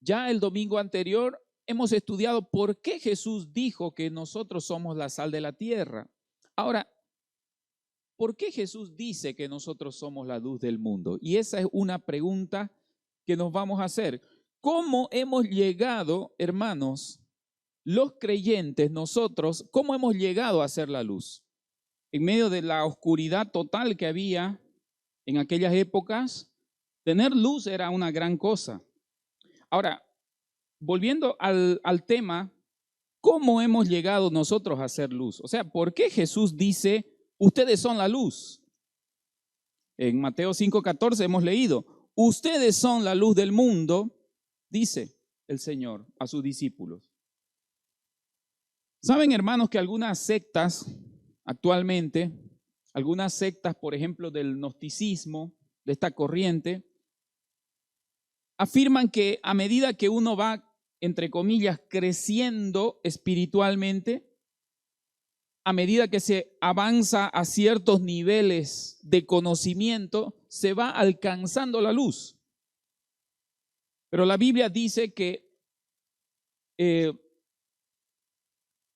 Ya el domingo anterior hemos estudiado por qué Jesús dijo que nosotros somos la sal de la tierra. Ahora, ¿por qué Jesús dice que nosotros somos la luz del mundo? Y esa es una pregunta que nos vamos a hacer. ¿Cómo hemos llegado, hermanos, los creyentes, nosotros, cómo hemos llegado a ser la luz? En medio de la oscuridad total que había en aquellas épocas, tener luz era una gran cosa. Ahora, volviendo al tema, ¿cómo hemos llegado nosotros a ser luz? O sea, ¿por qué Jesús dice, ustedes son la luz? En Mateo 5:14 hemos leído, ustedes son la luz del mundo, dice el Señor a sus discípulos. ¿Saben, hermanos, que algunas sectas actualmente, algunas sectas, por ejemplo, del gnosticismo, de esta corriente, afirman que a medida que uno va, entre comillas, creciendo espiritualmente, a medida que se avanza a ciertos niveles de conocimiento, se va alcanzando la luz. Pero la Biblia dice que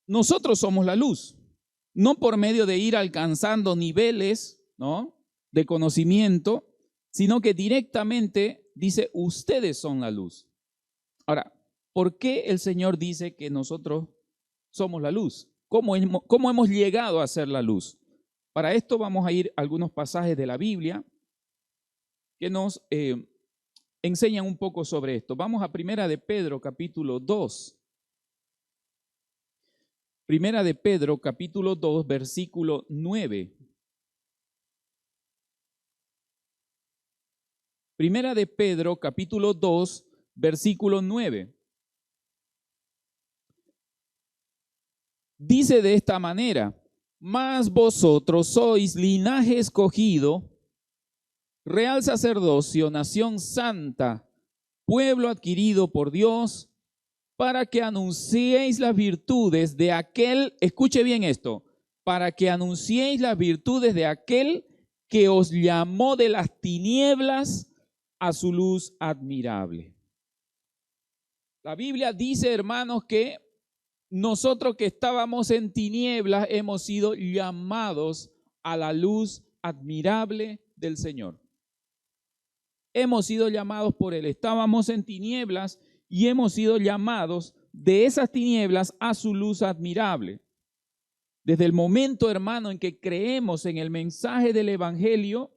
nosotros somos la luz, no por medio de ir alcanzando niveles, ¿no?, de conocimiento, sino que directamente dice, ustedes son la luz. Ahora, ¿por qué el Señor dice que nosotros somos la luz? ¿Cómo hemos llegado a ser la luz? Para esto vamos a ir a algunos pasajes de la Biblia que nos enseñan un poco sobre esto. Vamos a Primera de Pedro, capítulo 2. Primera de Pedro, capítulo 2, versículo 9. Primera de Pedro, capítulo 2, versículo 9. Dice de esta manera, mas vosotros sois linaje escogido, real sacerdocio, nación santa, pueblo adquirido por Dios, para que anunciéis las virtudes de aquel, escuche bien esto, para que anunciéis las virtudes de aquel que os llamó de las tinieblas a su luz admirable. La Biblia dice, hermanos, que nosotros que estábamos en tinieblas hemos sido llamados a la luz admirable del Señor. Hemos sido llamados por Él. Estábamos en tinieblas y hemos sido llamados de esas tinieblas a su luz admirable. Desde el momento, hermano, en que creemos en el mensaje del Evangelio,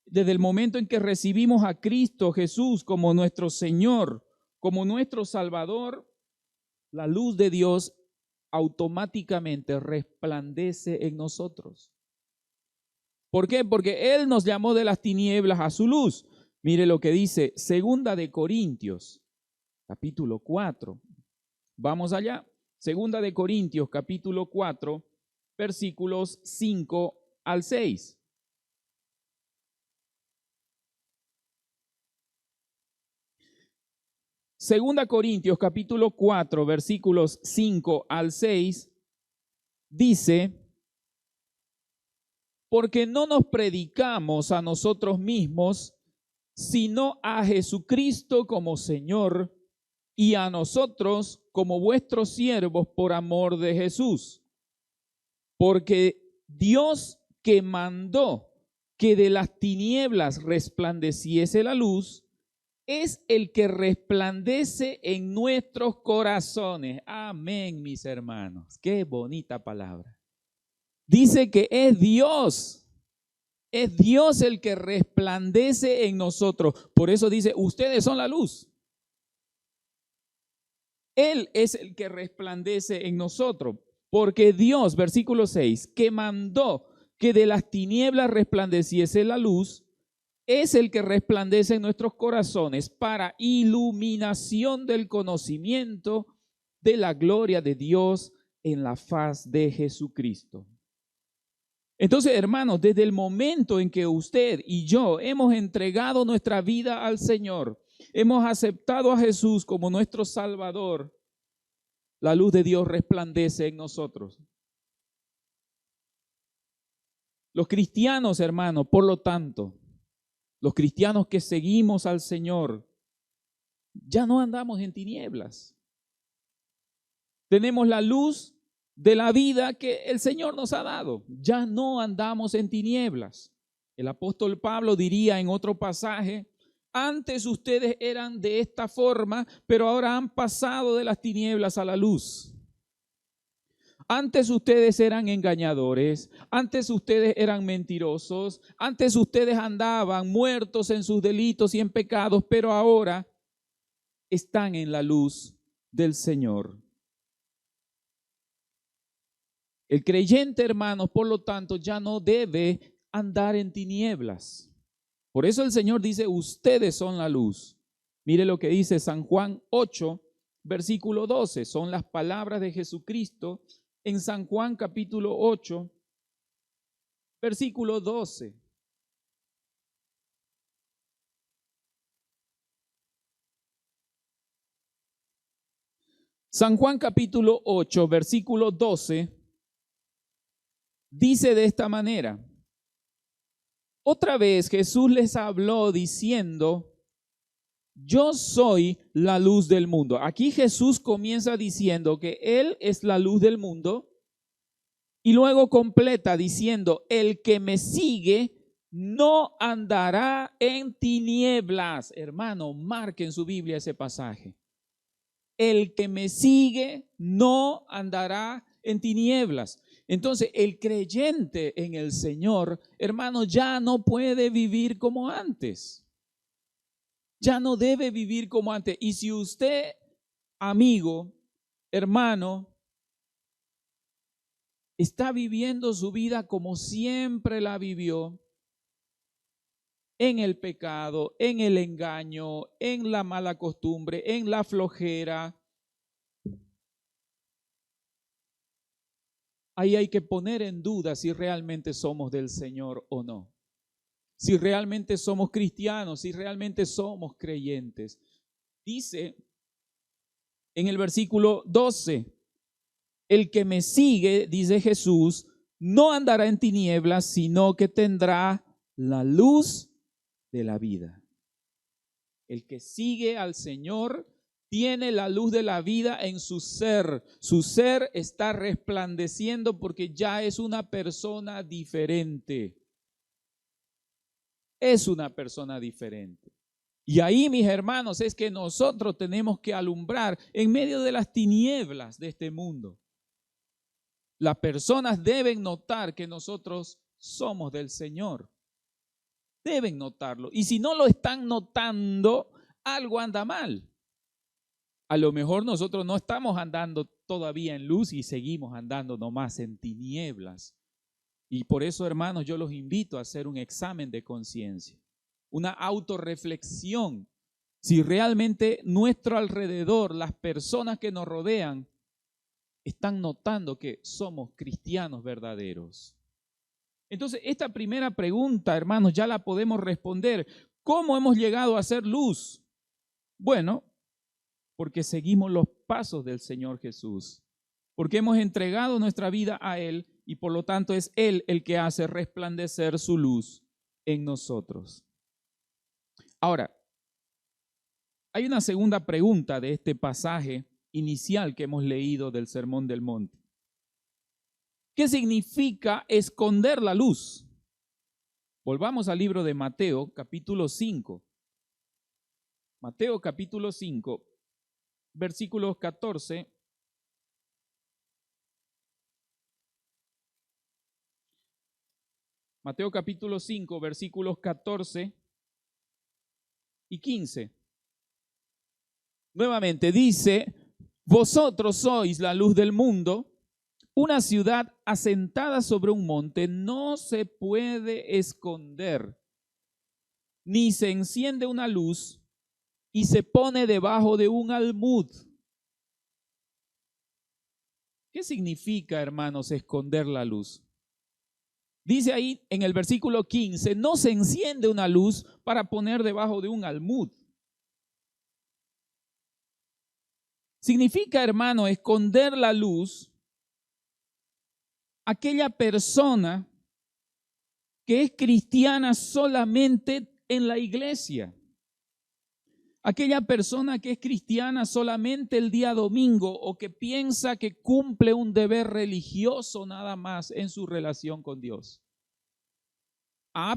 desde el momento en que recibimos a Cristo Jesús como nuestro Señor, como nuestro Salvador, la luz de Dios automáticamente resplandece en nosotros. ¿Por qué? Porque Él nos llamó de las tinieblas a su luz. Mire lo que dice Segunda de Corintios, capítulo 4. Vamos allá. Segunda de Corintios, capítulo 4, versículos 5 al 6. Segunda Corintios, capítulo 4, versículos 5 al 6, dice, porque no nos predicamos a nosotros mismos, sino a Jesucristo como Señor y a nosotros como vuestros siervos por amor de Jesús. Porque Dios que mandó que de las tinieblas resplandeciese la luz, es el que resplandece en nuestros corazones. Amén, mis hermanos. Qué bonita palabra. Dice que es Dios el que resplandece en nosotros. Por eso dice, ustedes son la luz. Él es el que resplandece en nosotros. Porque Dios, versículo 6, que mandó que de las tinieblas resplandeciese la luz, es el que resplandece en nuestros corazones para iluminación del conocimiento de la gloria de Dios en la faz de Jesucristo. Entonces, hermanos, desde el momento en que usted y yo hemos entregado nuestra vida al Señor, hemos aceptado a Jesús como nuestro Salvador, la luz de Dios resplandece en nosotros. Los cristianos, hermanos, por lo tanto, los cristianos que seguimos al Señor, ya no andamos en tinieblas. Tenemos la luz de la vida que el Señor nos ha dado. Ya no andamos en tinieblas. El apóstol Pablo diría en otro pasaje: antes ustedes eran de esta forma, pero ahora han pasado de las tinieblas a la luz. Antes ustedes eran engañadores, antes ustedes eran mentirosos, antes ustedes andaban muertos en sus delitos y en pecados, pero ahora están en la luz del Señor. El creyente, hermanos, por lo tanto, ya no debe andar en tinieblas. Por eso el Señor dice: ustedes son la luz. Mire lo que dice San Juan 8, versículo 12. Son las palabras de Jesucristo en San Juan capítulo 8, versículo 12. San Juan capítulo 8, versículo 12, dice de esta manera: otra vez Jesús les habló diciendo: yo soy la luz del mundo. Aquí Jesús comienza diciendo que Él es la luz del mundo y luego completa diciendo: el que me sigue no andará en tinieblas. Hermano, marque en su Biblia ese pasaje. El que me sigue no andará en tinieblas. Entonces, el creyente en el Señor, hermano, ya no puede vivir como antes. Ya no debe vivir como antes. Y si usted, amigo, hermano, está viviendo su vida como siempre la vivió, en el pecado, en el engaño, en la mala costumbre, en la flojera, ahí hay que poner en duda si realmente somos del Señor o no. Si realmente somos cristianos, si realmente somos creyentes. Dice en el versículo 12: el que me sigue, dice Jesús, no andará en tinieblas, sino que tendrá la luz de la vida. El que sigue al Señor tiene la luz de la vida en su ser. Su ser está resplandeciendo porque ya es una persona diferente. Es una persona diferente. Y ahí, mis hermanos, es que nosotros tenemos que alumbrar en medio de las tinieblas de este mundo. Las personas deben notar que nosotros somos del Señor. Deben notarlo. Y si no lo están notando, algo anda mal. A lo mejor nosotros no estamos andando todavía en luz y seguimos andando nomás en tinieblas. Y por eso, hermanos, yo los invito a hacer un examen de conciencia, una autorreflexión. Si realmente nuestro alrededor, las personas que nos rodean, están notando que somos cristianos verdaderos. Entonces, esta primera pregunta, hermanos, ya la podemos responder. ¿Cómo hemos llegado a ser luz? Bueno, porque seguimos los pasos del Señor Jesús, porque hemos entregado nuestra vida a Él y por lo tanto es Él el que hace resplandecer su luz en nosotros. Ahora, hay una segunda pregunta de este pasaje inicial que hemos leído del Sermón del Monte. ¿Qué significa esconder la luz? Volvamos al libro de Mateo, capítulo 5. Mateo, capítulo 5, versículos 14. Mateo, capítulo 5, versículos 14 y 15. Nuevamente dice: vosotros sois la luz del mundo. Una ciudad asentada sobre un monte no se puede esconder, ni se enciende una luz y se pone debajo de un almud. ¿Qué significa, hermanos, esconder la luz? Dice ahí en el versículo 15, no se enciende una luz para poner debajo de un almud. Significa, hermano, esconder la luz aquella persona que es cristiana solamente en la iglesia. Aquella persona que es cristiana solamente el día domingo o que piensa que cumple un deber religioso nada más en su relación con Dios.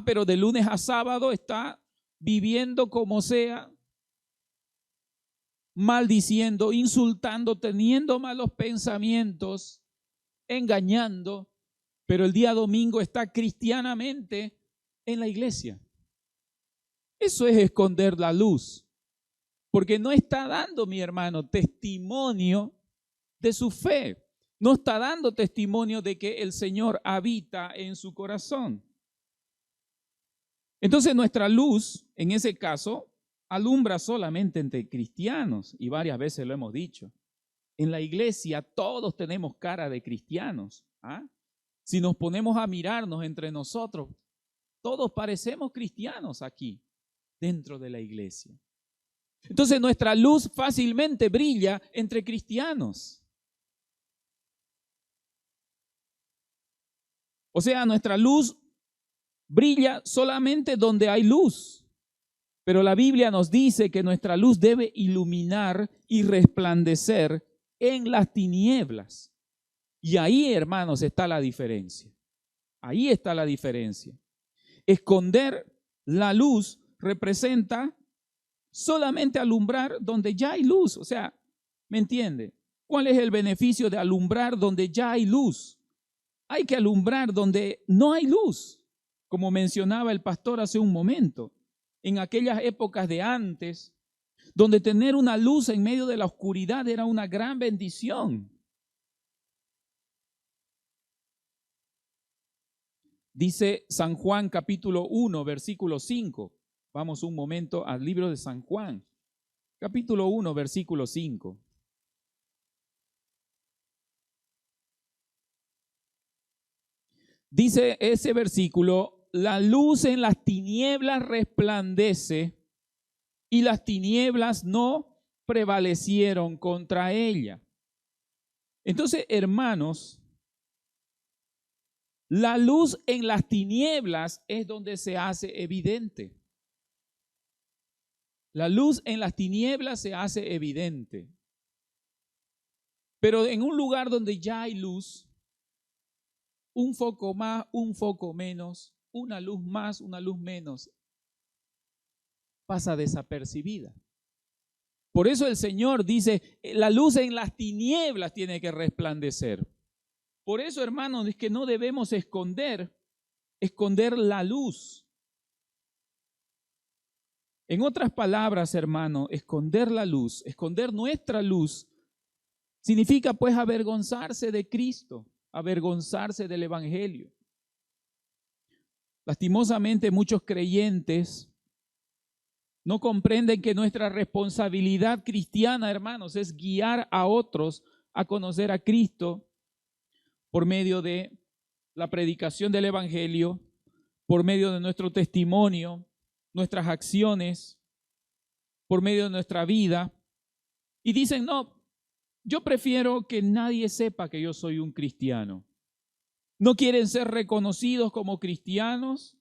Pero de lunes a sábado está viviendo como sea, maldiciendo, insultando, teniendo malos pensamientos, engañando, pero el día domingo está cristianamente en la iglesia. Eso es esconder la luz, porque no está dando, mi hermano, testimonio de su fe. No está dando testimonio de que el Señor habita en su corazón. Entonces nuestra luz, en ese caso, alumbra solamente entre cristianos, y varias veces lo hemos dicho. En la iglesia todos tenemos cara de cristianos. Si nos ponemos a mirarnos entre nosotros, todos parecemos cristianos aquí, dentro de la iglesia. Entonces nuestra luz fácilmente brilla entre cristianos. O sea, nuestra luz brilla solamente donde hay luz. Pero la Biblia nos dice que nuestra luz debe iluminar y resplandecer en las tinieblas. Y ahí, hermanos, está la diferencia. Ahí está la diferencia. Esconder la luz representa solamente alumbrar donde ya hay luz. O sea, ¿me entiende? ¿Cuál es el beneficio de alumbrar donde ya hay luz? Hay que alumbrar donde no hay luz, como mencionaba el pastor hace un momento. En aquellas épocas de antes, donde tener una luz en medio de la oscuridad era una gran bendición. Dice San Juan capítulo 1, versículo 5. Vamos un momento al libro de San Juan, capítulo 1, versículo 5. Dice ese versículo: la luz en las tinieblas resplandece y las tinieblas no prevalecieron contra ella. Entonces, hermanos, la luz en las tinieblas es donde se hace evidente. La luz en las tinieblas se hace evidente. Pero en un lugar donde ya hay luz, un foco más, un foco menos, una luz más, una luz menos, pasa desapercibida. Por eso el Señor dice, la luz en las tinieblas tiene que resplandecer. Por eso, hermanos, es que no debemos esconder la luz. En otras palabras, hermano, esconder la luz, esconder nuestra luz, significa pues avergonzarse de Cristo, avergonzarse del Evangelio. Lastimosamente, muchos creyentes no comprenden que nuestra responsabilidad cristiana, hermanos, es guiar a otros a conocer a Cristo por medio de la predicación del Evangelio, por medio de nuestro testimonio, nuestras acciones, por medio de nuestra vida. Y dicen, no, yo prefiero que nadie sepa que yo soy un cristiano. No quieren ser reconocidos como cristianos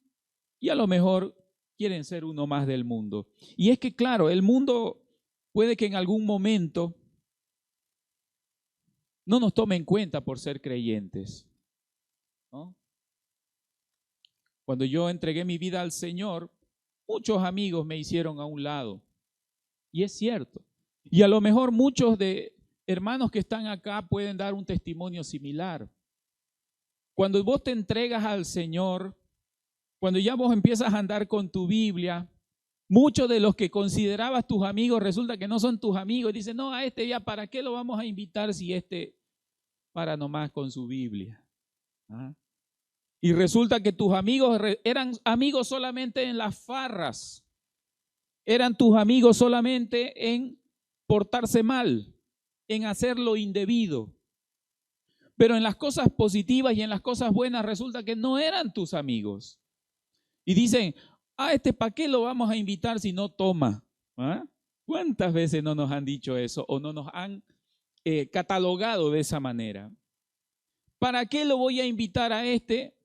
y a lo mejor quieren ser uno más del mundo. Y es que, claro, el mundo puede que en algún momento no nos tome en cuenta por ser creyentes, ¿no? Cuando yo entregué mi vida al Señor, muchos amigos me hicieron a un lado. Y es cierto. Y a lo mejor muchos de hermanos que están acá pueden dar un testimonio similar. Cuando vos te entregas al Señor, cuando ya vos empiezas a andar con tu Biblia, muchos de los que considerabas tus amigos resulta que no son tus amigos. Y dicen, no, a este ya, ¿para qué lo vamos a invitar si este para nomás con su Biblia? Y resulta que tus amigos eran amigos solamente en las farras. Eran tus amigos solamente en portarse mal, en hacer lo indebido. Pero en las cosas positivas y en las cosas buenas resulta que no eran tus amigos. Y dicen, este ¿para qué lo vamos a invitar si no toma? ¿Cuántas veces no nos han dicho eso o no nos han catalogado de esa manera? ¿Para qué lo voy a invitar a este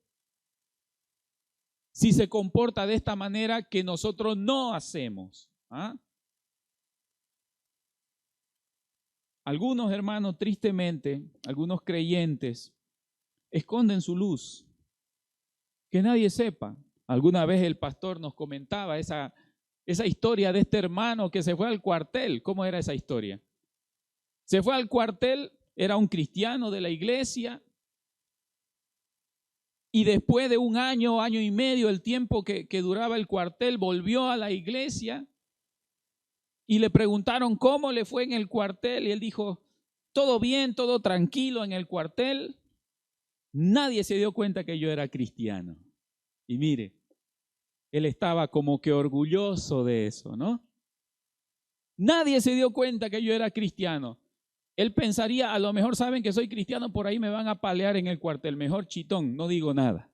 si se comporta de esta manera que nosotros no hacemos? algunos hermanos, tristemente, algunos creyentes, esconden su luz. Que nadie sepa. Alguna vez el pastor nos comentaba esa historia de este hermano que se fue al cuartel. ¿Cómo era esa historia? Se fue al cuartel, era un cristiano de la iglesia, y después de un año, año y medio, el tiempo que duraba el cuartel, volvió a la iglesia y le preguntaron cómo le fue en el cuartel y él dijo, todo bien, todo tranquilo en el cuartel. Nadie se dio cuenta que yo era cristiano. Y mire, él estaba como que orgulloso de eso, ¿no? Nadie se dio cuenta que yo era cristiano. Él pensaría, a lo mejor saben que soy cristiano, por ahí me van a apalear en el cuartel. Mejor chitón, no digo nada.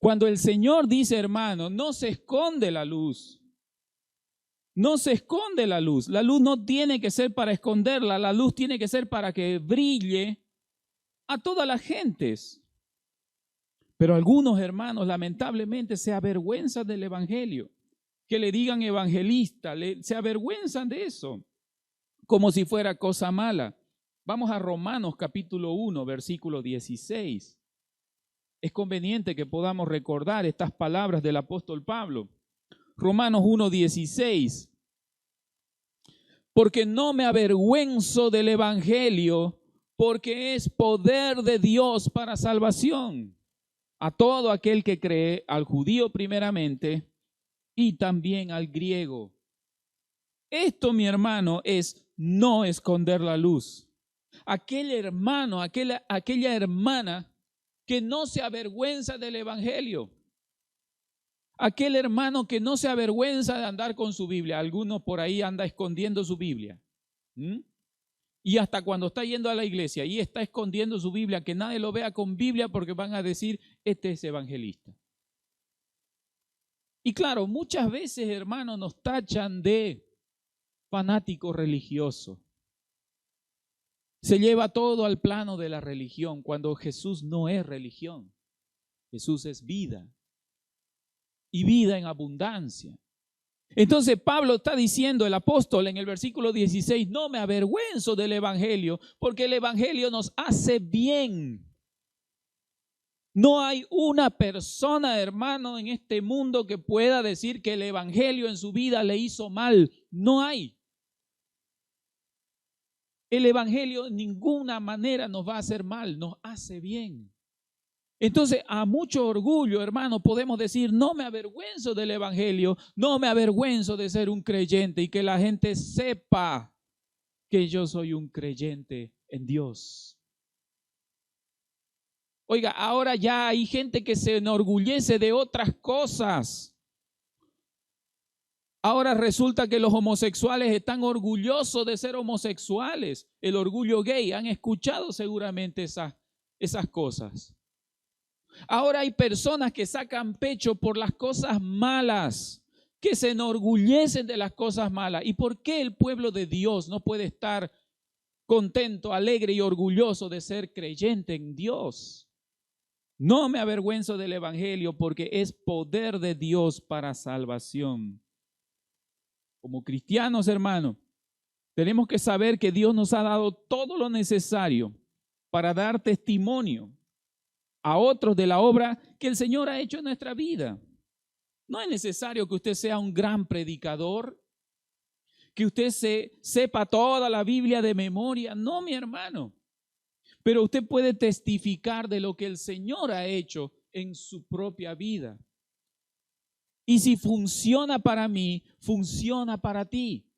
Cuando el Señor dice, hermano, no se esconde la luz. No se esconde la luz. La luz no tiene que ser para esconderla. La luz tiene que ser para que brille a todas las gentes. Pero algunos hermanos lamentablemente se avergüenzan del evangelio. Que le digan evangelista, se avergüenzan de eso, como si fuera cosa mala. Vamos a Romanos capítulo 1, versículo 16. Es conveniente que podamos recordar estas palabras del apóstol Pablo. Romanos 1, 16. Porque no me avergüenzo del evangelio, porque es poder de Dios para salvación a todo aquel que cree, al judío primeramente y también al griego. Esto, mi hermano, es no esconder la luz. Aquel hermano, aquella hermana que no se avergüenza del evangelio. Aquel hermano que no se avergüenza de andar con su Biblia. Alguno por ahí anda escondiendo su Biblia. Y hasta cuando está yendo a la iglesia y está escondiendo su Biblia, que nadie lo vea con Biblia porque van a decir, este es evangelista. Y claro, muchas veces, hermanos, nos tachan de fanático religioso. Se lleva todo al plano de la religión, cuando Jesús no es religión. Jesús es vida. Y vida en abundancia. Entonces Pablo está diciendo, el apóstol en el versículo 16, no me avergüenzo del evangelio, porque el evangelio nos hace bien. No hay una persona, hermano, en este mundo que pueda decir que el evangelio en su vida le hizo mal. No hay. El evangelio de ninguna manera nos va a hacer mal, nos hace bien. Entonces, a mucho orgullo, hermano, podemos decir, no me avergüenzo del evangelio, no me avergüenzo de ser un creyente y que la gente sepa que yo soy un creyente en Dios. Oiga, ahora ya hay gente que se enorgullece de otras cosas. Ahora resulta que los homosexuales están orgullosos de ser homosexuales. El orgullo gay, han escuchado seguramente esas cosas. Ahora hay personas que sacan pecho por las cosas malas, que se enorgullecen de las cosas malas. ¿Y por qué el pueblo de Dios no puede estar contento, alegre y orgulloso de ser creyente en Dios? No me avergüenzo del evangelio porque es poder de Dios para salvación. Como cristianos, hermano, tenemos que saber que Dios nos ha dado todo lo necesario para dar testimonio a otros de la obra que el Señor ha hecho en nuestra vida. No es necesario que usted sea un gran predicador, que usted sepa toda la Biblia de memoria. No, mi hermano. Pero usted puede testificar de lo que el Señor ha hecho en su propia vida. Y si funciona para mí, funciona para ti.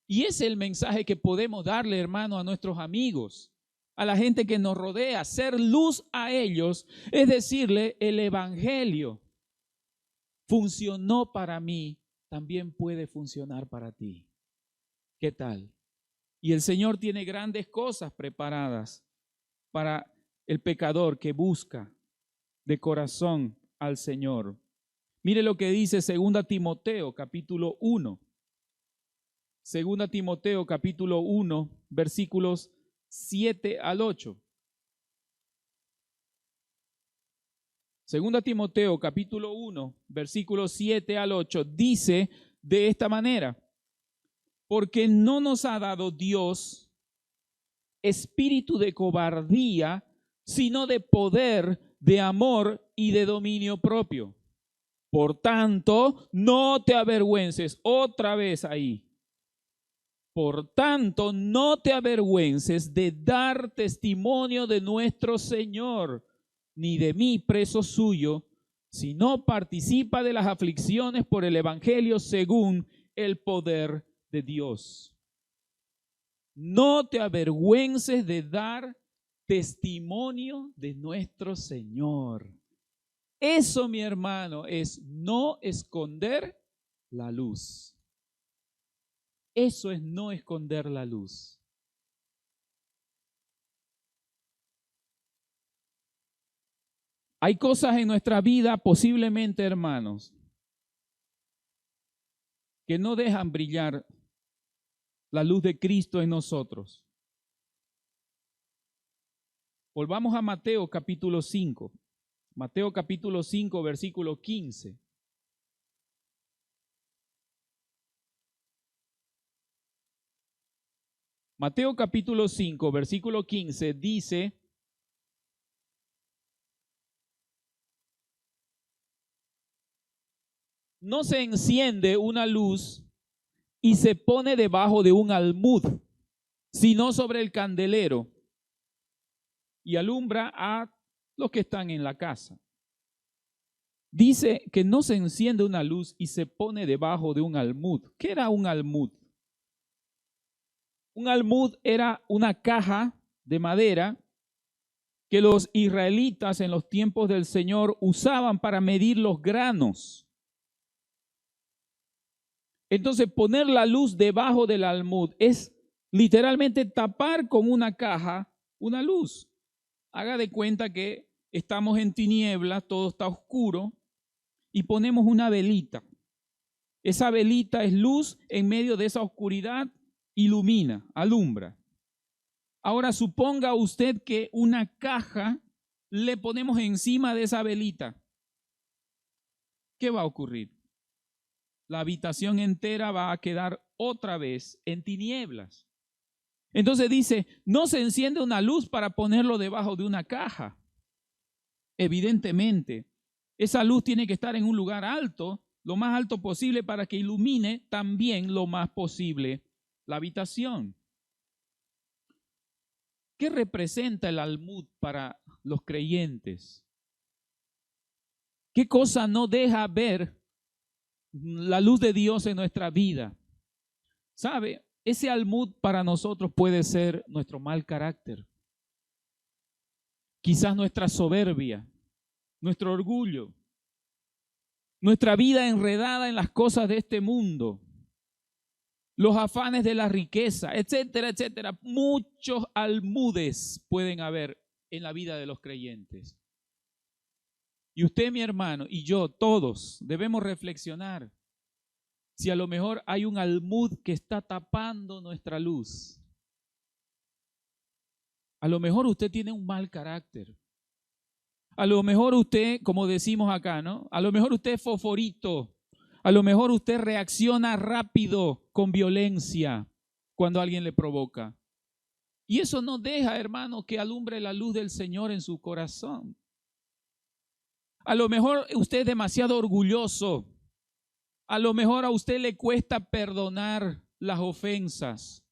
Y ese es el mensaje que podemos darle, hermano, a nuestros amigos, a la gente que nos rodea, ser luz a ellos, es decirle, el evangelio funcionó para mí, también puede funcionar para ti. ¿Qué tal? Y el Señor tiene grandes cosas preparadas para el pecador que busca de corazón al Señor. Mire lo que dice 2 Timoteo capítulo 1. 2 Timoteo capítulo 1, versículos 7 al 8. 2 Timoteo capítulo 1, versículos 7 al 8 dice de esta manera: porque no nos ha dado Dios espíritu de cobardía, sino de poder, de amor y de dominio propio. Por tanto, no te avergüences, otra vez ahí. Por tanto, no te avergüences de dar testimonio de nuestro Señor, ni de mí, preso suyo, sino participa de las aflicciones por el Evangelio según el poder de Dios. No te avergüences de dar testimonio de nuestro Señor. Eso, mi hermano, es no esconder la luz. Eso es no esconder la luz. Hay cosas en nuestra vida, posiblemente, hermanos, que no dejan brillar la luz de Cristo en nosotros. Volvamos a Mateo capítulo 5. Mateo capítulo 5, versículo 15. Mateo capítulo 5, versículo 15 dice: no se enciende una luz y se pone debajo de un almud, sino sobre el candelero, y alumbra a los que están en la casa. Dice que no se enciende una luz y se pone debajo de un almud. ¿Qué era un almud? Un almud era una caja de madera que los israelitas en los tiempos del Señor usaban para medir los granos. Entonces, poner la luz debajo del almud es literalmente tapar con una caja una luz. Haga de cuenta que estamos en tinieblas, todo está oscuro, y ponemos una velita. Esa velita es luz en medio de esa oscuridad, ilumina, alumbra. Ahora suponga usted que una caja le ponemos encima de esa velita. ¿Qué va a ocurrir? La habitación entera va a quedar otra vez en tinieblas. Entonces dice, no se enciende una luz para ponerlo debajo de una caja. Evidentemente, esa luz tiene que estar en un lugar alto, lo más alto posible, para que ilumine también lo más posible la habitación. ¿Qué representa el almud para los creyentes? ¿Qué cosa no deja ver la luz de Dios en nuestra vida? ¿Sabe? Ese almud para nosotros puede ser nuestro mal carácter, quizás nuestra soberbia, nuestro orgullo, nuestra vida enredada en las cosas de este mundo, los afanes de la riqueza, etcétera, etcétera. Muchos almudes pueden haber en la vida de los creyentes. Y usted, mi hermano, y yo, todos, debemos reflexionar si a lo mejor hay un almud que está tapando nuestra luz. A lo mejor usted tiene un mal carácter. A lo mejor usted, como decimos acá, ¿no? A lo mejor usted es fosforito. A lo mejor usted reacciona rápido con violencia cuando alguien le provoca. Y eso no deja, hermano, que alumbre la luz del Señor en su corazón. A lo mejor usted es demasiado orgulloso. A lo mejor a usted le cuesta perdonar las ofensas.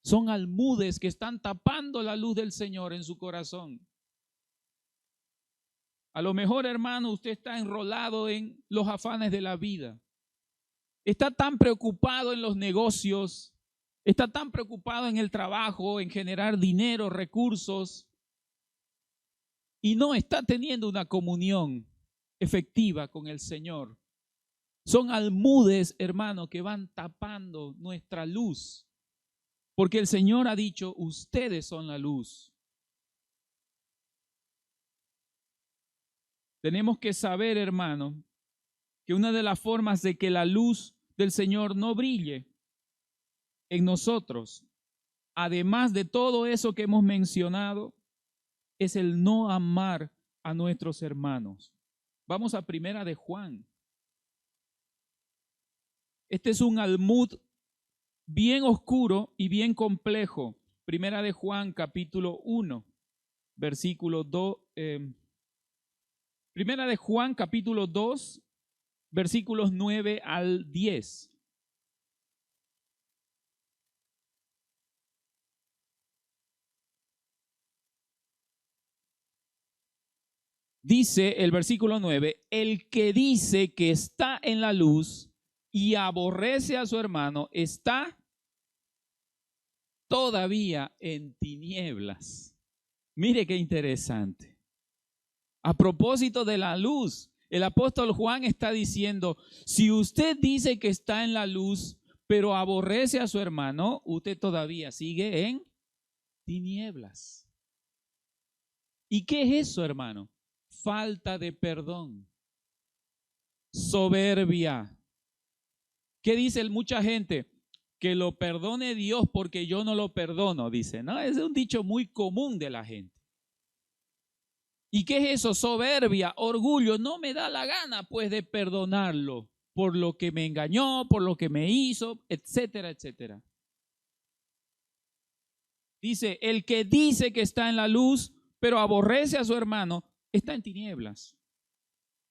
Son almudes que están tapando la luz del Señor en su corazón. A lo mejor, hermano, usted está enrolado en los afanes de la vida. Está tan preocupado en los negocios, está tan preocupado en el trabajo, en generar dinero, recursos, y no está teniendo una comunión efectiva con el Señor. Son almudes, hermano, que van tapando nuestra luz. Porque el Señor ha dicho, ustedes son la luz. Tenemos que saber, hermano, que una de las formas de que la luz del Señor no brille en nosotros, además de todo eso que hemos mencionado, es el no amar a nuestros hermanos. Vamos a Primera de Juan. Este es un almud bien oscuro y bien complejo. Primera de Juan, capítulo 1, versículo 2. Primera de Juan, capítulo 2, versículos 9 al 10. Dice el versículo 9, el que dice que está en la luz y aborrece a su hermano está todavía en tinieblas. Mire qué interesante. A propósito de la luz, el apóstol Juan está diciendo, si usted dice que está en la luz, pero aborrece a su hermano, usted todavía sigue en tinieblas. ¿Y qué es eso, hermano? Falta de perdón, soberbia. ¿Qué dice mucha gente? Que lo perdone Dios porque yo no lo perdono, dice. No, es un dicho muy común de la gente. ¿Y qué es eso? Soberbia, orgullo. No me da la gana, pues, de perdonarlo por lo que me engañó, por lo que me hizo, etcétera, etcétera. Dice, el que dice que está en la luz, pero aborrece a su hermano, está en tinieblas.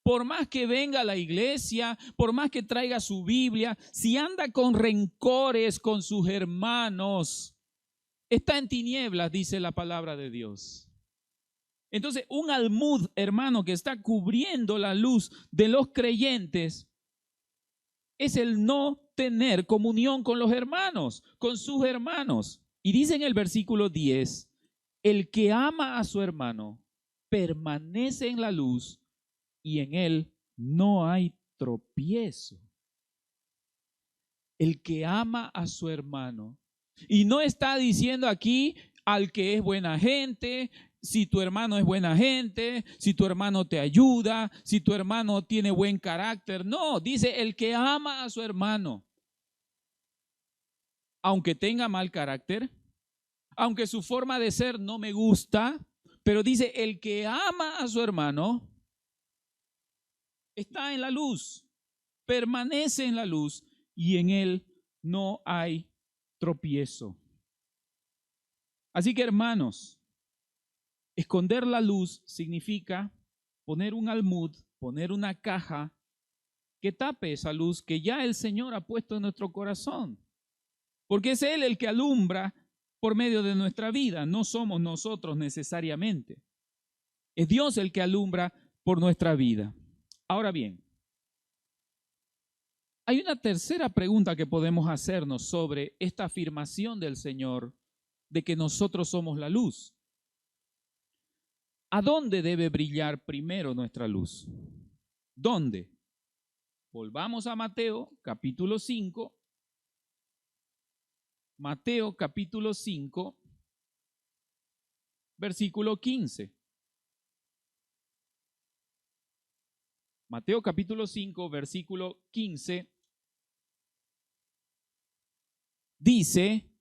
Por más que venga a la iglesia, por más que traiga su Biblia, si anda con rencores con sus hermanos, está en tinieblas, dice la palabra de Dios. Entonces, un almud, hermano, que está cubriendo la luz de los creyentes, es el no tener comunión con los hermanos, con sus hermanos. Y dice en el versículo 10, el que ama a su hermano permanece en la luz y en él no hay tropiezo. El que ama a su hermano. Y no está diciendo aquí al que es buena gente, si tu hermano es buena gente, si tu hermano te ayuda, si tu hermano tiene buen carácter. No, dice el que ama a su hermano. Aunque tenga mal carácter, aunque su forma de ser no me gusta, pero dice el que ama a su hermano está en la luz, permanece en la luz y en él no hay tropiezo. Así que, hermanos, esconder la luz significa poner un almud, poner una caja que tape esa luz que ya el Señor ha puesto en nuestro corazón. Porque es Él el que alumbra por medio de nuestra vida, no somos nosotros necesariamente. Es Dios el que alumbra por nuestra vida. Ahora bien, hay una tercera pregunta que podemos hacernos sobre esta afirmación del Señor de que nosotros somos la luz. ¿A dónde debe brillar primero nuestra luz? ¿Dónde? Volvamos a Mateo capítulo 5. Mateo capítulo 5, versículo 15. Mateo capítulo 5, versículo 15. Dice,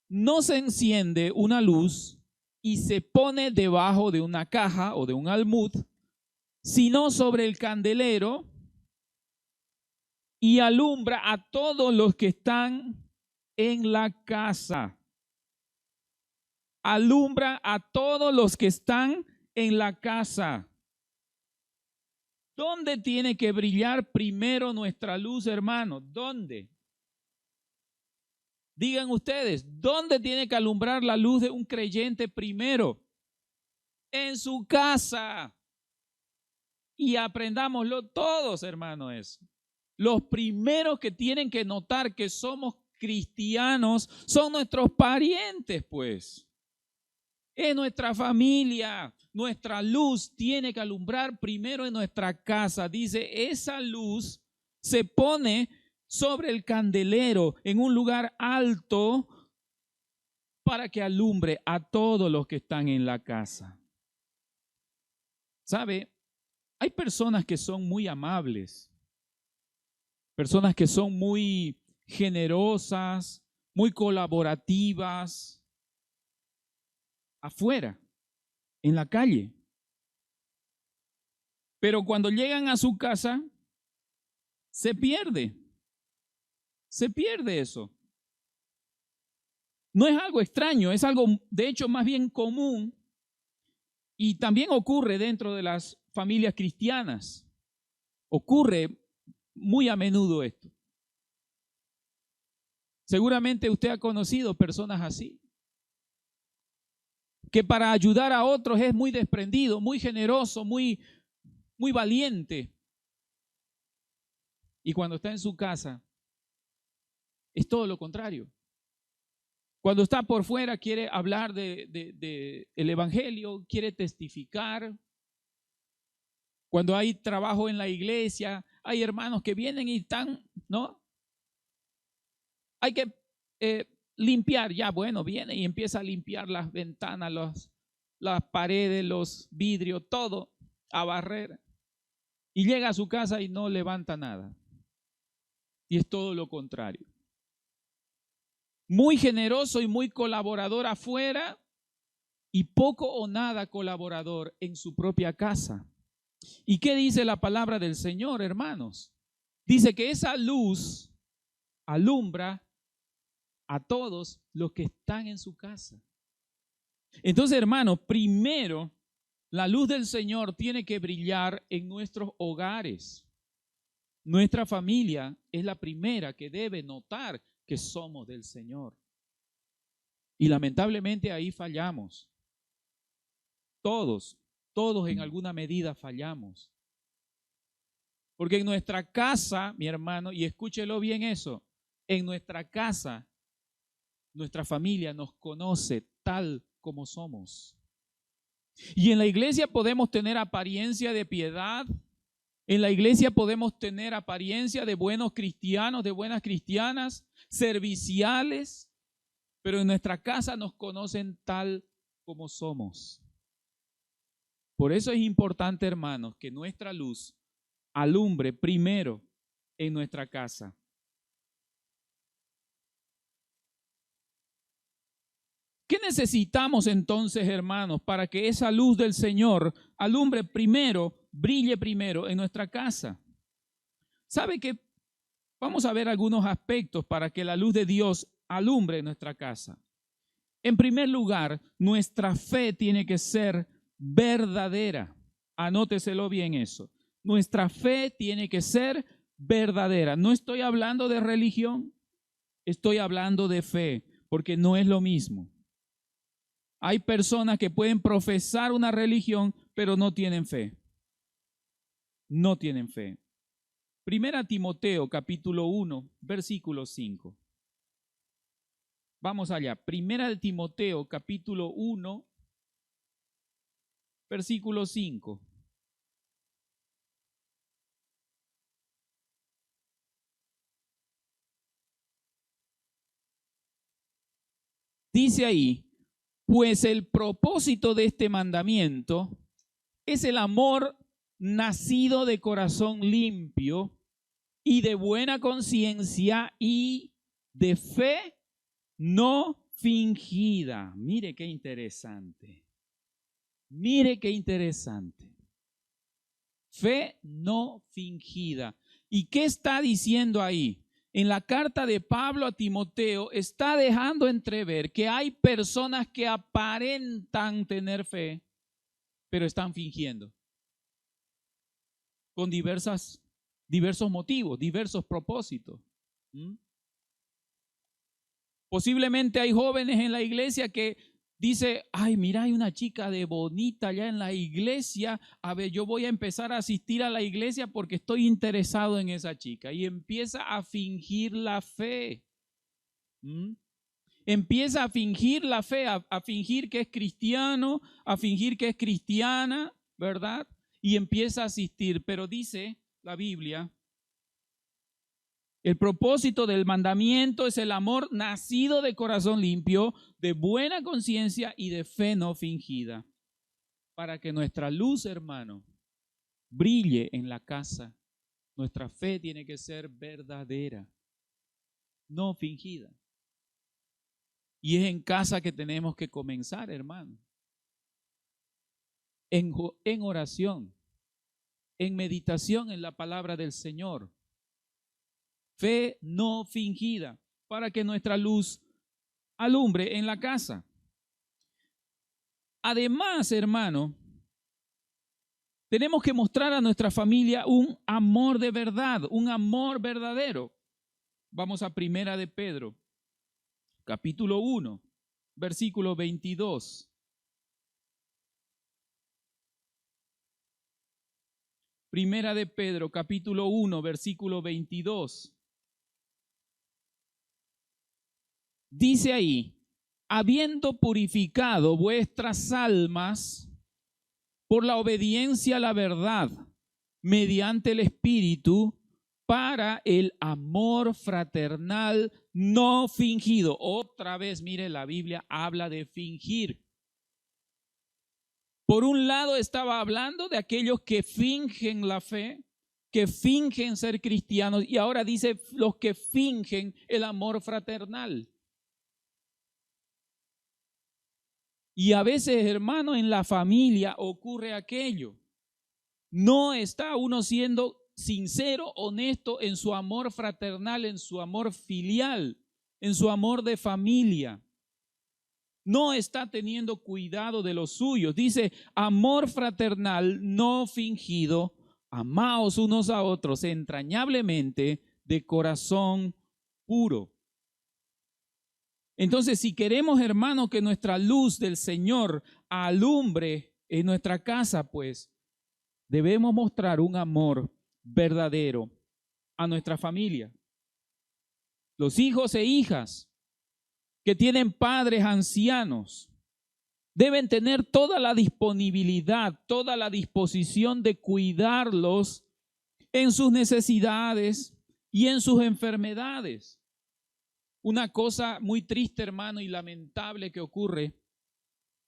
no se enciende una luz y se pone debajo de una caja o de un almud, sino sobre el candelero y alumbra a todos los que están en la casa. Alumbra a todos los que están en la casa. ¿Dónde tiene que brillar primero nuestra luz, hermano? ¿Dónde? Digan ustedes, ¿dónde tiene que alumbrar la luz de un creyente primero? En su casa. Y aprendámoslo todos, hermano, eso. Los primeros que tienen que notar que somos cristianos son nuestros parientes, pues. Es nuestra familia. Nuestra luz tiene que alumbrar primero en nuestra casa. Dice, esa luz se pone sobre el candelero en un lugar alto para que alumbre a todos los que están en la casa. ¿Sabe? Hay personas que son muy amables, personas que son muy generosas, muy colaborativas, afuera, en la calle. Pero cuando llegan a su casa, se pierde eso. No es algo extraño, es algo de hecho más bien común y también ocurre dentro de las familias cristianas. Ocurre muy a menudo esto. Seguramente usted ha conocido personas así, que para ayudar a otros es muy desprendido, muy generoso, muy valiente. Y cuando está en su casa, es todo lo contrario. Cuando está por fuera quiere hablar de el evangelio, quiere testificar. Cuando hay trabajo en la iglesia, hay hermanos que vienen y están, ¿no? Hay que limpiar, ya bueno, viene y empieza a limpiar las ventanas, las paredes, los vidrios, todo, a barrer. Y llega a su casa y no levanta nada. Y es todo lo contrario. Muy generoso y muy colaborador afuera y poco o nada colaborador en su propia casa. ¿Y qué dice la palabra del Señor, hermanos? Dice que esa luz alumbra a todos los que están en su casa. Entonces, hermanos, primero, la luz del Señor tiene que brillar en nuestros hogares. Nuestra familia es la primera que debe notar que somos del Señor. Y lamentablemente ahí fallamos. Todos en alguna medida fallamos. Porque en nuestra casa, mi hermano, y escúchelo bien eso, en nuestra casa, nuestra familia nos conoce tal como somos. Y en la iglesia podemos tener apariencia de piedad, en la iglesia podemos tener apariencia de buenos cristianos, de buenas cristianas, serviciales, pero en nuestra casa nos conocen tal como somos. Por eso es importante, hermanos, que nuestra luz alumbre primero en nuestra casa. ¿Qué necesitamos entonces, hermanos, para que esa luz del Señor alumbre primero, brille primero en nuestra casa? ¿Sabe qué? Vamos a ver algunos aspectos para que la luz de Dios alumbre en nuestra casa. En primer lugar, nuestra fe tiene que ser verdadera. Anóteselo bien eso. Nuestra fe tiene que ser verdadera. No estoy hablando de religión, estoy hablando de fe, porque no es lo mismo. Hay personas que pueden profesar una religión, pero no tienen fe. No tienen fe. Primera Timoteo, capítulo 1, versículo 5. Vamos allá. Primera de Timoteo, capítulo 1, versículo 5. Dice ahí, pues el propósito de este mandamiento es el amor nacido de corazón limpio y de buena conciencia y de fe no fingida. Mire qué interesante. Mire qué interesante. Fe no fingida. ¿Y qué está diciendo ahí? En la carta de Pablo a Timoteo está dejando entrever que hay personas que aparentan tener fe, pero están fingiendo. Con diversos motivos, diversos propósitos. Posiblemente hay jóvenes en la iglesia que dice, ay, mira, hay una chica de bonita allá en la iglesia, a ver, yo voy a empezar a asistir a la iglesia porque estoy interesado en esa chica. Y empieza a fingir la fe. Empieza a fingir la fe, a fingir que es cristiano, a fingir que es cristiana, ¿verdad? Y empieza a asistir, pero dice la Biblia, el propósito del mandamiento es el amor nacido de corazón limpio, de buena conciencia y de fe no fingida. Para que nuestra luz, hermano, brille en la casa, nuestra fe tiene que ser verdadera, no fingida. Y es en casa que tenemos que comenzar, hermano. En oración, en meditación en la palabra del Señor. Fe no fingida, para que nuestra luz alumbre en la casa. Además, hermano, tenemos que mostrar a nuestra familia un amor de verdad, un amor verdadero. Vamos a Primera de Pedro, capítulo 1, versículo 22. Primera de Pedro, capítulo 1, versículo 22. Dice ahí, habiendo purificado vuestras almas por la obediencia a la verdad, mediante el Espíritu, para el amor fraternal no fingido. Otra vez, mire, la Biblia habla de fingir. Por un lado estaba hablando de aquellos que fingen la fe, que fingen ser cristianos, y ahora dice los que fingen el amor fraternal. Y a veces, hermano, en la familia ocurre aquello. No está uno siendo sincero, honesto en su amor fraternal, en su amor filial, en su amor de familia. No está teniendo cuidado de los suyos. Dice, amor fraternal no fingido, amaos unos a otros entrañablemente de corazón puro. Entonces, si queremos, hermano, que nuestra luz del Señor alumbre en nuestra casa, pues debemos mostrar un amor verdadero a nuestra familia. Los hijos e hijas que tienen padres ancianos deben tener toda la disponibilidad, toda la disposición de cuidarlos en sus necesidades y en sus enfermedades. Una cosa muy triste, hermano, y lamentable que ocurre,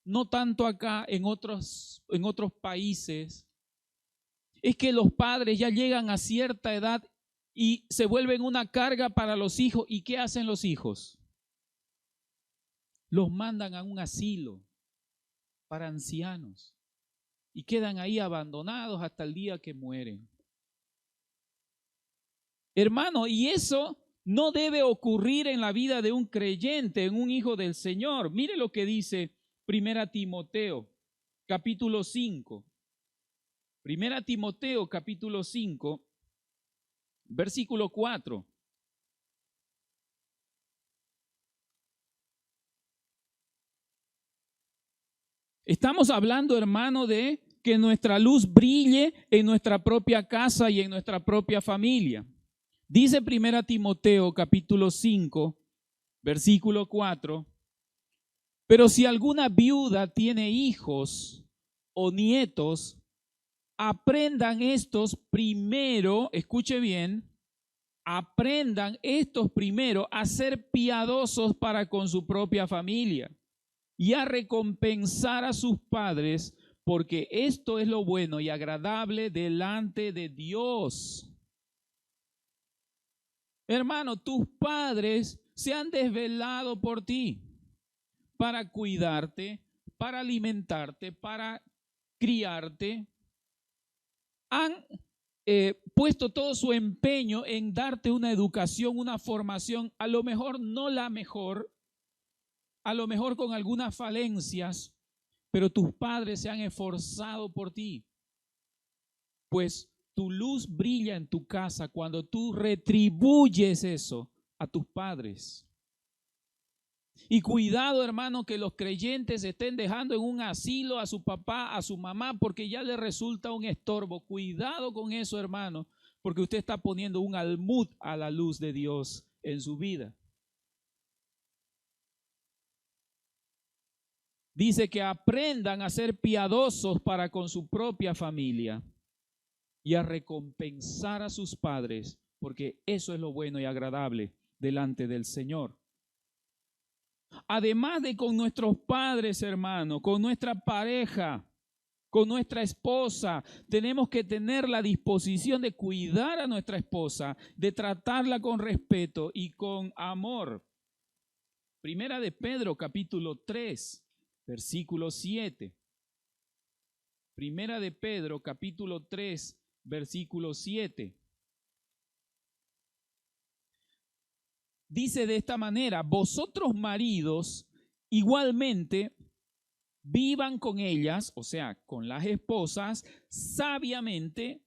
no tanto acá, en otros países, es que los padres ya llegan a cierta edad y se vuelven una carga para los hijos. ¿Y qué hacen los hijos? Los mandan a un asilo para ancianos y quedan ahí abandonados hasta el día que mueren. Hermano, y eso no debe ocurrir en la vida de un creyente, en un hijo del Señor. Mire lo que dice Primera Timoteo, capítulo 5. Primera Timoteo, capítulo 5, versículo 4. Estamos hablando, hermano, de que nuestra luz brille en nuestra propia casa y en nuestra propia familia. Dice Primera Timoteo, capítulo 5, versículo 4. Pero si alguna viuda tiene hijos o nietos, aprendan estos primero, escuche bien, aprendan estos primero a ser piadosos para con su propia familia y a recompensar a sus padres, porque esto es lo bueno y agradable delante de Dios. Hermano, tus padres se han desvelado por ti para cuidarte, para alimentarte, para criarte. Han puesto todo su empeño en darte una educación, una formación, a lo mejor no la mejor, a lo mejor con algunas falencias, pero tus padres se han esforzado por ti. Pues tu luz brilla en tu casa cuando tú retribuyes eso a tus padres. Y cuidado, hermano, que los creyentes estén dejando en un asilo a su papá, a su mamá, porque ya le resulta un estorbo. Cuidado con eso, hermano, porque usted está poniendo un almud a la luz de Dios en su vida. Dice que aprendan a ser piadosos para con su propia familia y a recompensar a sus padres, porque eso es lo bueno y agradable delante del Señor. Además de con nuestros padres, hermanos, con nuestra pareja, con nuestra esposa, tenemos que tener la disposición de cuidar a nuestra esposa, de tratarla con respeto y con amor. Primera de Pedro, capítulo 3, versículo 7. Primera de Pedro, capítulo 3, versículo 7. dice de esta manera: vosotros maridos igualmente vivan con ellas, o sea, con las esposas, sabiamente,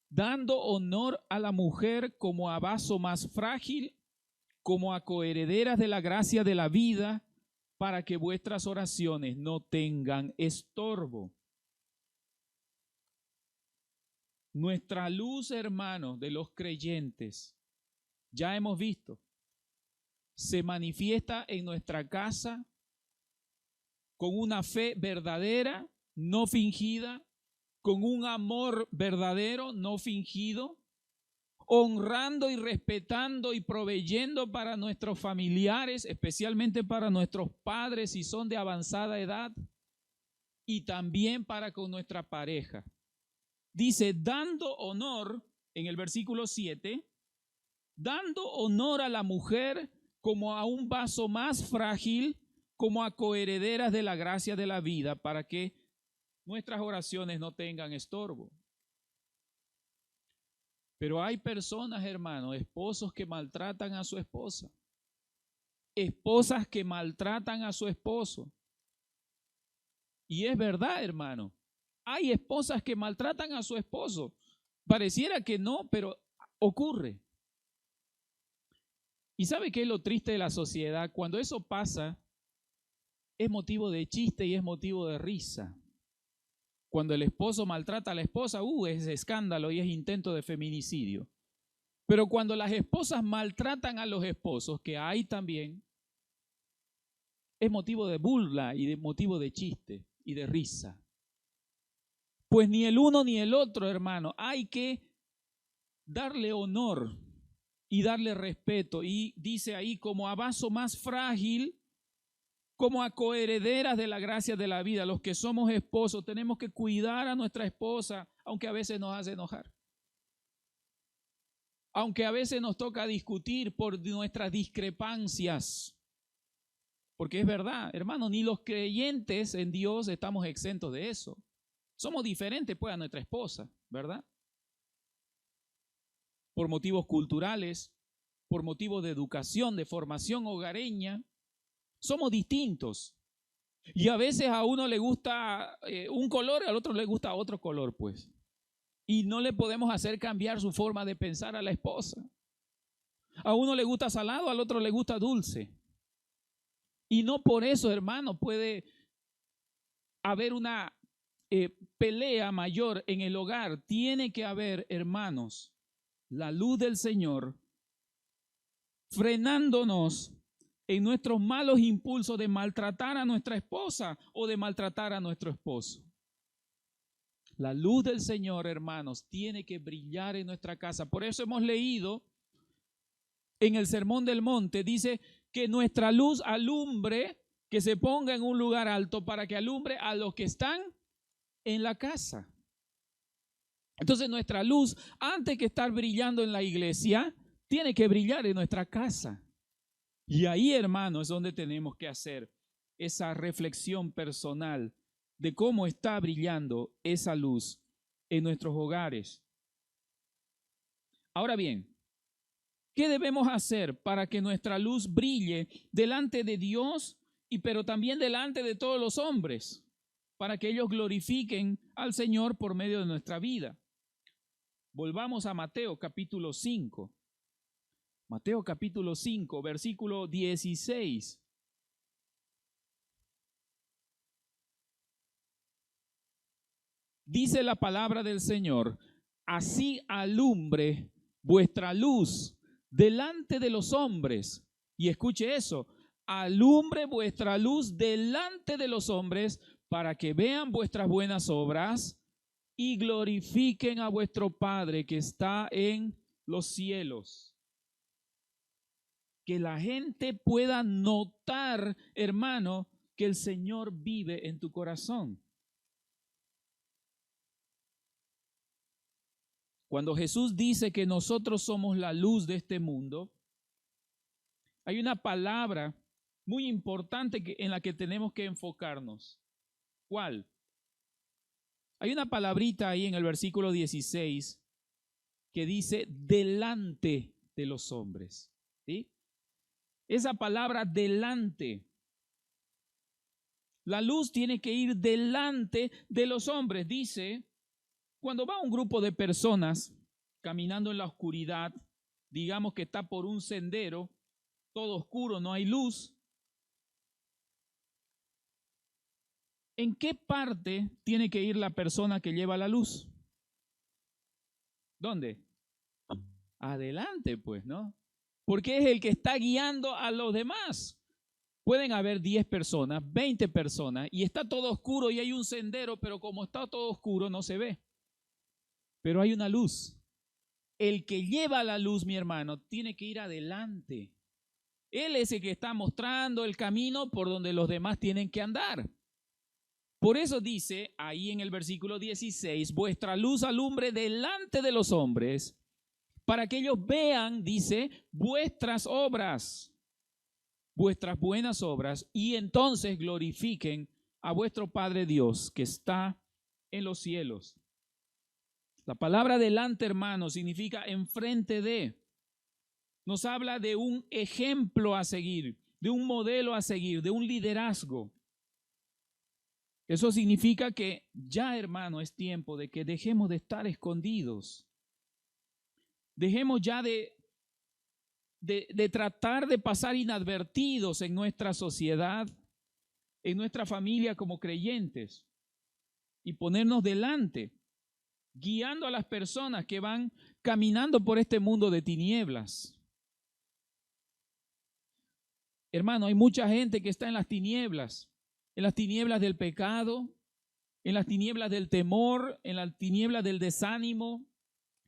dando honor a la mujer como a vaso más frágil, como a coherederas de la gracia de la vida, para que vuestras oraciones no tengan estorbo. Nuestra luz, hermanos, de los creyentes, ya hemos visto, se manifiesta en nuestra casa con una fe verdadera, no fingida, con un amor verdadero, no fingido, honrando y respetando y proveyendo para nuestros familiares, especialmente para nuestros padres si son de avanzada edad, y también para con nuestra pareja. Dice, dando honor, en el versículo 7, dando honor a la mujer como a un vaso más frágil, como a coherederas de la gracia de la vida, para que nuestras oraciones no tengan estorbo. Pero hay personas, hermanos, esposos que maltratan a su esposa, esposas que maltratan a su esposo. Y es verdad, hermano, hay esposas que maltratan a su esposo. Pareciera que no, pero ocurre. ¿Y sabe qué es lo triste de la sociedad? Cuando eso pasa, es motivo de chiste y es motivo de risa. Cuando el esposo maltrata a la esposa, es escándalo y es intento de feminicidio. Pero cuando las esposas maltratan a los esposos, que hay también, es motivo de burla y de motivo de chiste y de risa. Pues ni el uno ni el otro, hermano, hay que darle honor y darle respeto. Y dice ahí, como a vaso más frágil, como a coherederas de la gracia de la vida. Los que somos esposos tenemos que cuidar a nuestra esposa, aunque a veces nos hace enojar. Aunque a veces nos toca discutir por nuestras discrepancias. Porque es verdad, hermano, ni los creyentes en Dios estamos exentos de eso. Somos diferentes pues a nuestra esposa, ¿verdad? Por motivos culturales, por motivos de educación, de formación hogareña, somos distintos. Y a veces a uno le gusta un color y al otro le gusta otro color, pues. Y no le podemos hacer cambiar su forma de pensar a la esposa. A uno le gusta salado, al otro le gusta dulce. Y no por eso, hermano, puede haber una pelea mayor en el hogar. Tiene que haber, hermanos, la luz del Señor frenándonos en nuestros malos impulsos de maltratar a nuestra esposa o de maltratar a nuestro esposo. La luz del Señor, hermanos, tiene que brillar en nuestra casa. Por eso hemos leído en el Sermón del Monte, dice que nuestra luz alumbre, que se ponga en un lugar alto para que alumbre a los que están en la casa. Entonces nuestra luz, antes que estar brillando en la iglesia, tiene que brillar en nuestra casa. Y ahí, hermano, es donde tenemos que hacer esa reflexión personal de cómo está brillando esa luz en nuestros hogares. Ahora bien, ¿qué debemos hacer para que nuestra luz brille delante de Dios pero también delante de todos los hombres, para que ellos glorifiquen al Señor por medio de nuestra vida? Volvamos a Mateo capítulo 5. Mateo capítulo 5, versículo 16. Dice la palabra del Señor: así alumbre vuestra luz delante de los hombres. Y escuche eso: alumbre vuestra luz delante de los hombres, para que vean vuestras buenas obras y glorifiquen a vuestro Padre que está en los cielos. Que la gente pueda notar, hermano, que el Señor vive en tu corazón. Cuando Jesús dice que nosotros somos la luz de este mundo, hay una palabra muy importante en la que tenemos que enfocarnos. ¿Cuál? Hay una palabrita ahí en el versículo 16 que dice delante de los hombres, ¿sí? Esa palabra delante. La luz tiene que ir delante de los hombres. Dice, cuando va un grupo de personas caminando en la oscuridad, digamos que está por un sendero, todo oscuro, no hay luz. ¿En qué parte tiene que ir la persona que lleva la luz? ¿Dónde? Adelante, pues, ¿no? Porque es el que está guiando a los demás. Pueden haber 10 personas, 20 personas, y está todo oscuro y hay un sendero, pero como está todo oscuro no se ve. Pero hay una luz. El que lleva la luz, mi hermano, tiene que ir adelante. Él es el que está mostrando el camino por donde los demás tienen que andar. Por eso dice ahí en el versículo 16, vuestra luz alumbre delante de los hombres, para que ellos vean, dice, vuestras obras, vuestras buenas obras, y entonces glorifiquen a vuestro Padre Dios que está en los cielos. La palabra delante, hermano, significa enfrente de. Nos habla de un ejemplo a seguir, de un modelo a seguir, de un liderazgo. Eso significa que ya, hermano, es tiempo de que dejemos de estar escondidos. Dejemos ya de tratar de pasar inadvertidos en nuestra sociedad, en nuestra familia como creyentes, y ponernos delante, guiando a las personas que van caminando por este mundo de tinieblas. Hermano, hay mucha gente que está en las tinieblas del pecado, en las tinieblas del temor, en las tinieblas del desánimo,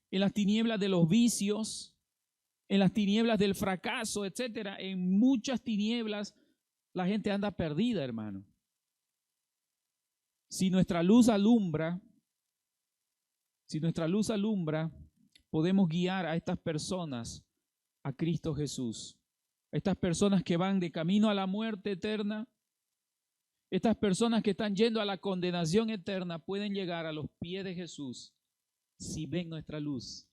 en las tinieblas de los vicios, en las tinieblas del fracaso, etcétera. En muchas tinieblas la gente anda perdida, hermano. Si nuestra luz alumbra, podemos guiar a estas personas a Cristo Jesús. Estas personas que van de camino a la muerte eterna, estas personas que están yendo a la condenación eterna, pueden llegar a los pies de Jesús si ven nuestra luz.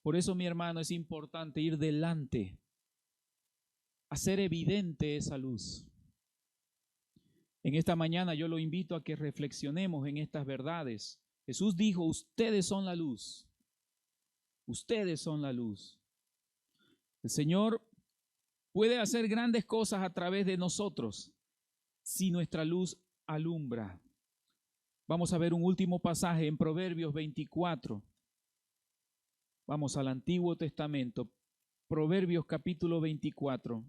Por eso, mi hermano, es importante ir delante, hacer evidente esa luz. En esta mañana yo lo invito a que reflexionemos en estas verdades. Jesús dijo, ustedes son la luz. Ustedes son la luz. El Señor puede hacer grandes cosas a través de nosotros si nuestra luz alumbra. Vamos a ver un último pasaje en Proverbios 24. Vamos al Antiguo Testamento. Proverbios capítulo 24,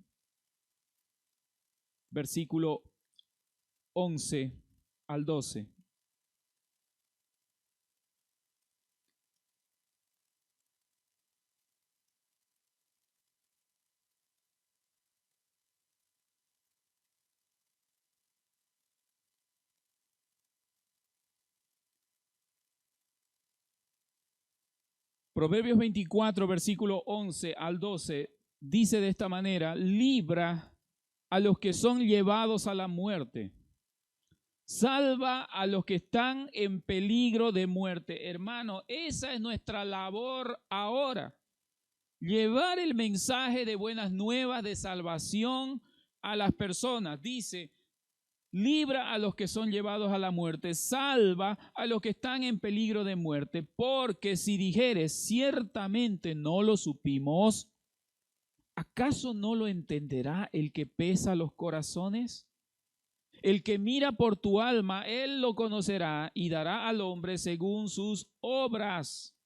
versículo 11 al 12. Proverbios 24, versículo 11 al 12, dice de esta manera, libra a los que son llevados a la muerte, salva a los que están en peligro de muerte. Hermano, esa es nuestra labor ahora, llevar el mensaje de buenas nuevas, de salvación a las personas. Dice, libra a los que son llevados a la muerte, salva a los que están en peligro de muerte, porque si dijeres, ciertamente no lo supimos, ¿acaso no lo entenderá el que pesa los corazones? El que mira por tu alma, él lo conocerá y dará al hombre según sus obras.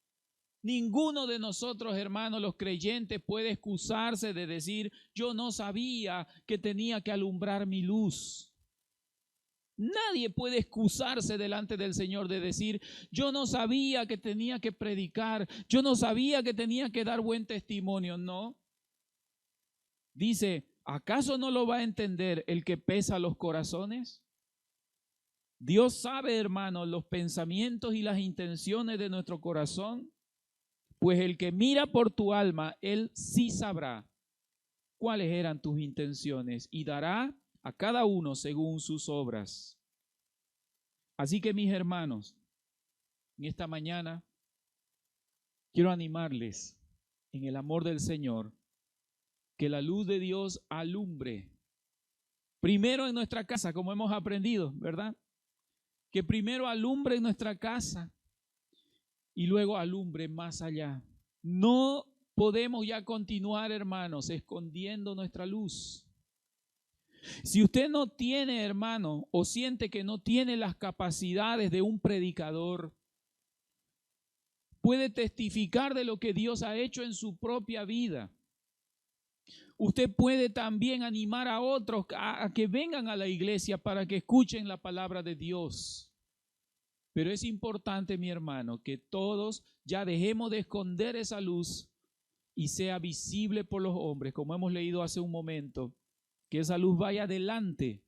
Ninguno de nosotros, hermanos, los creyentes, puede excusarse de decir, yo no sabía que tenía que alumbrar mi luz. Nadie puede excusarse delante del Señor de decir, yo no sabía que tenía que predicar, yo no sabía que tenía que dar buen testimonio. No. Dice, ¿acaso no lo va a entender el que pesa los corazones? Dios sabe, hermano, los pensamientos y las intenciones de nuestro corazón. Pues el que mira por tu alma, él sí sabrá cuáles eran tus intenciones y dará a cada uno según sus obras. Así que, mis hermanos, en esta mañana quiero animarles en el amor del Señor que la luz de Dios alumbre. Primero en nuestra casa, como hemos aprendido, ¿verdad? Que primero alumbre en nuestra casa y luego alumbre más allá. No podemos ya continuar, hermanos, escondiendo nuestra luz. Si usted no tiene, hermano, o siente que no tiene las capacidades de un predicador, puede testificar de lo que Dios ha hecho en su propia vida. Usted puede también animar a otros a que vengan a la iglesia para que escuchen la palabra de Dios. Pero es importante, mi hermano, que todos ya dejemos de esconder esa luz y sea visible por los hombres, como hemos leído hace un momento, que esa luz vaya adelante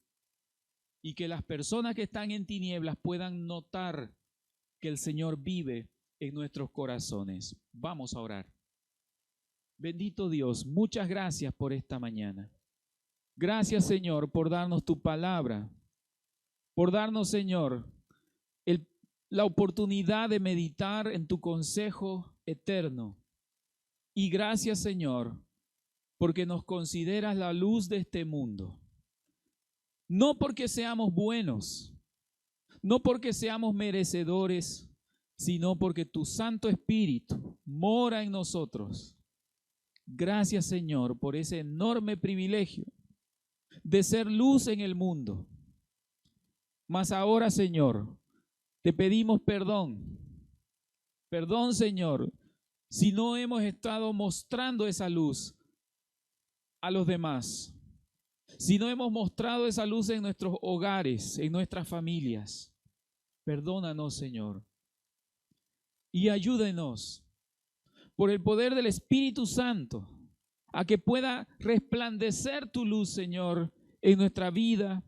y que las personas que están en tinieblas puedan notar que el Señor vive en nuestros corazones. Vamos a orar. Bendito Dios, muchas gracias por esta mañana. Gracias, Señor, por darnos tu palabra, por darnos, Señor, la oportunidad de meditar en tu consejo eterno. Y gracias, Señor, porque nos consideras la luz de este mundo. No porque seamos buenos, no porque seamos merecedores, sino porque tu Santo Espíritu mora en nosotros. Gracias, Señor, por ese enorme privilegio de ser luz en el mundo. Mas ahora, Señor, te pedimos perdón. Perdón, Señor, si no hemos estado mostrando esa luz a los demás. Si no hemos mostrado esa luz en nuestros hogares, en nuestras familias. Perdónanos, Señor. Y ayúdenos por el poder del Espíritu Santo a que pueda resplandecer tu luz, Señor, en nuestra vida,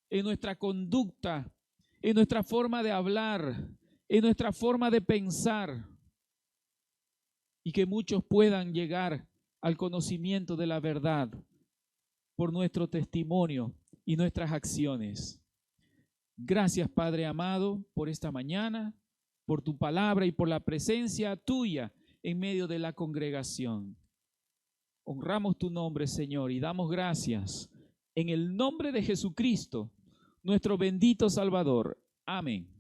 en nuestra conducta, en nuestra forma de hablar, en nuestra forma de pensar, y que muchos puedan llegar al conocimiento de la verdad por nuestro testimonio y nuestras acciones. Gracias, Padre amado, por esta mañana, por tu palabra y por la presencia tuya en medio de la congregación. Honramos tu nombre, Señor, y damos gracias en el nombre de Jesucristo, nuestro bendito Salvador. Amén.